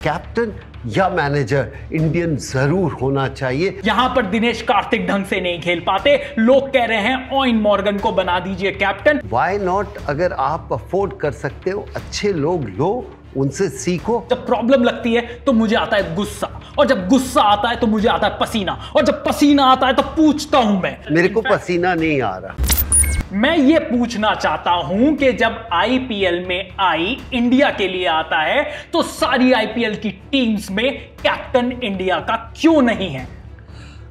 Captain या manager Indian जरूर होना चाहिए। यहां पर दिनेश कार्तिक ढंग से नहीं खेल पाते, लोग कह रहे हैं ओवेन मॉर्गन को बना दीजिए कैप्टन। Why not? अगर आप अफोर्ड कर सकते हो, अच्छे लोग लो, उनसे सीखो। जब प्रॉब्लम लगती है तो मुझे आता है गुस्सा, और जब गुस्सा आता है तो मुझे आता है पसीना, और जब पसीना आता है तो पूछता हूं मैं। मेरे को पसीना नहीं आ रहा। मैं ये पूछना चाहता हूं कि जब आईपीएल में आई इंडिया के लिए आता है तो सारी आईपीएल की टीम्स में कैप्टन इंडिया का क्यों नहीं है?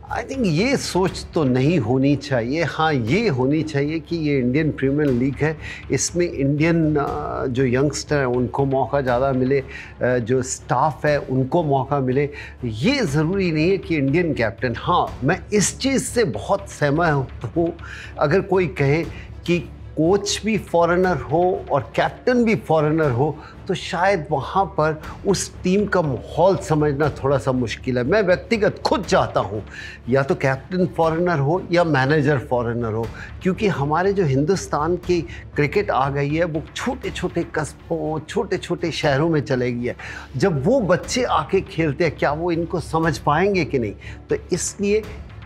आई थिंक ये सोच तो नहीं होनी चाहिए। हाँ, ये होनी चाहिए कि ये इंडियन प्रीमियर लीग है, इसमें इंडियन जो यंगस्टर हैं उनको मौका ज़्यादा मिले, जो स्टाफ है उनको मौका मिले। ये ज़रूरी नहीं है कि इंडियन कैप्टन। हाँ, मैं इस चीज़ से बहुत सहमत हूँ। अगर कोई कहे कि कोच भी फॉरेनर हो और कैप्टन भी फॉरेनर हो तो शायद वहाँ पर उस टीम का माहौल समझना थोड़ा सा मुश्किल है। मैं व्यक्तिगत खुद चाहता हूँ या तो कैप्टन फॉरेनर हो या मैनेजर फॉरेनर हो, क्योंकि हमारे जो हिंदुस्तान की क्रिकेट आ गई है वो छोटे छोटे कस्बों, छोटे छोटे शहरों में चलेगी है। जब वो बच्चे आके खेलते हैं, क्या वो इनको समझ पाएंगे कि नहीं? तो इसलिए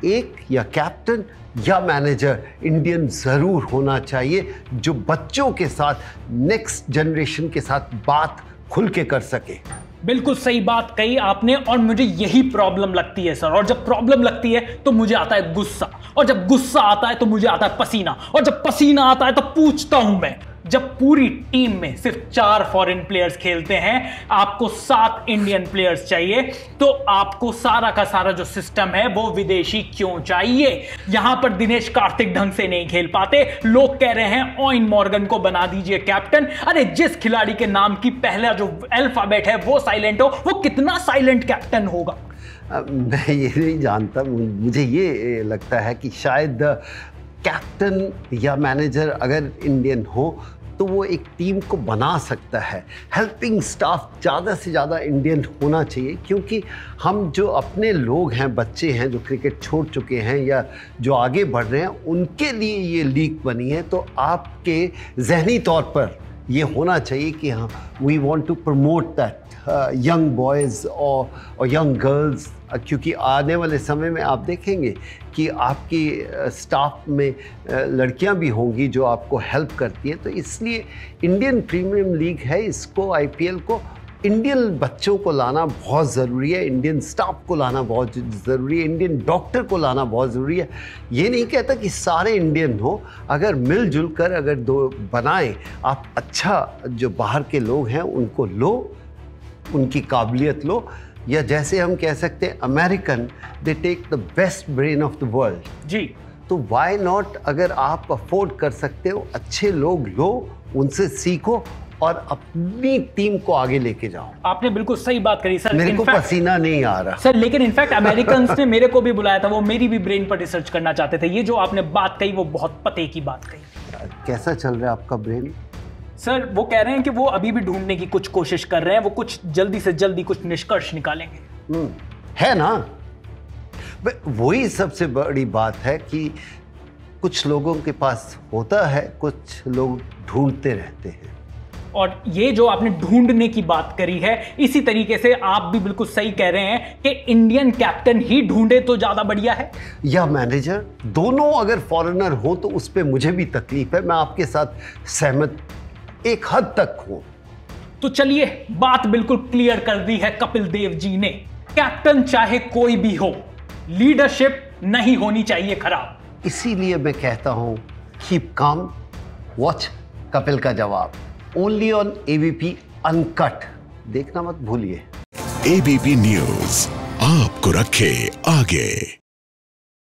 एक या कैप्टन या मैनेजर इंडियन ज़रूर होना चाहिए, जो बच्चों के साथ, नेक्स्ट जनरेशन के साथ बात खुल के कर सके। बिल्कुल सही बात कही आपने, और मुझे यही प्रॉब्लम लगती है सर। और जब प्रॉब्लम लगती है तो मुझे आता है गुस्सा, और जब गुस्सा आता है तो मुझे आता है पसीना, और जब पसीना आता है तो पूछता हूं मैं। जब पूरी टीम में सिर्फ 4 फॉरेन प्लेयर्स खेलते हैं, आपको 7 इंडियन प्लेयर्स चाहिए, तो आपको सारा का सारा जो सिस्टम है वो विदेशी क्यों चाहिए? यहां पर दिनेश कार्तिक ढंग से नहीं खेल पाते, लोग कह रहे हैं ओवेन मॉर्गन को बना दीजिए कैप्टन। अरे जिस खिलाड़ी के नाम की पहला जो अल्फाबेट है वो साइलेंट हो, वो कितना साइलेंट कैप्टन होगा? मैं ये नहीं जानता। मुझे ये लगता है कि शायद कैप्टन या मैनेजर अगर इंडियन हो तो वो एक टीम को बना सकता है। हेल्पिंग स्टाफ ज़्यादा से ज़्यादा इंडियन होना चाहिए, क्योंकि हम जो अपने लोग हैं, बच्चे हैं जो क्रिकेट छोड़ चुके हैं या जो आगे बढ़ रहे हैं, उनके लिए ये लीग बनी है। तो आपके जहनी तौर पर ये होना चाहिए कि हाँ, we want to promote that young boys और यंग गर्ल्स, क्योंकि आने वाले समय में आप देखेंगे कि आपकी स्टाफ में लड़कियां भी होंगी जो आपको हेल्प करती हैं। तो इसलिए इंडियन प्रीमियर लीग है, इसको आईपीएल को इंडियन बच्चों को लाना बहुत ज़रूरी है, इंडियन स्टाफ को लाना बहुत ज़रूरी है, इंडियन डॉक्टर को लाना बहुत ज़रूरी है। ये नहीं कहता कि सारे इंडियन हो, अगर मिलजुल कर अगर दो बनाएं आप, अच्छा जो बाहर के लोग हैं उनको लो, उनकी काबिलियत लो, या जैसे हम कह सकते हैं American, they take the best brain of the world. जी, तो व्हाई नॉट? अगर आप अफोर्ड कर सकते हो, अच्छे लोग लो, उनसे सीखो और अपनी टीम को आगे लेके जाओ। आपने बिल्कुल सही बात करी सर। मेरे को पसीना नहीं आ रहा सर, लेकिन इनफैक्ट अमेरिकन्स ने मेरे को भी बुलाया था, वो मेरी भी ब्रेन पर रिसर्च करना चाहते थे। ये जो आपने बात कही वो बहुत पते की बात कही। कैसा चल रहा है आपका ब्रेन? सर, वो कह रहे हैं कि वो अभी भी ढूंढने की कुछ कोशिश कर रहे हैं, वो कुछ जल्दी से जल्दी कुछ निष्कर्ष निकालेंगे। है ना? वही सबसे बड़ी बात है कि कुछ लोगों के पास होता है, कुछ लोग ढूंढते रहते हैं। और ये जो आपने ढूंढने की बात करी है, इसी तरीके से आप भी बिल्कुल सही कह रहे हैं कि इंडियन कैप्टन ही ढूंढे तो ज्यादा बढ़िया है, या मैनेजर। दोनों अगर फॉरेनर हो तो उस पर मुझे भी तकलीफ है। मैं आपके साथ सहमत एक हद तक हूं। तो चलिए, बात बिल्कुल क्लियर कर दी है कपिल देव जी ने। कैप्टन चाहे कोई भी हो, लीडरशिप नहीं होनी चाहिए खराब। इसीलिए मैं कहता हूं, कीप काम, वॉच कपिल का जवाब, ओनली ऑन एबीपी अनकट। देखना मत भूलिए। एबीपी न्यूज आपको रखे आगे।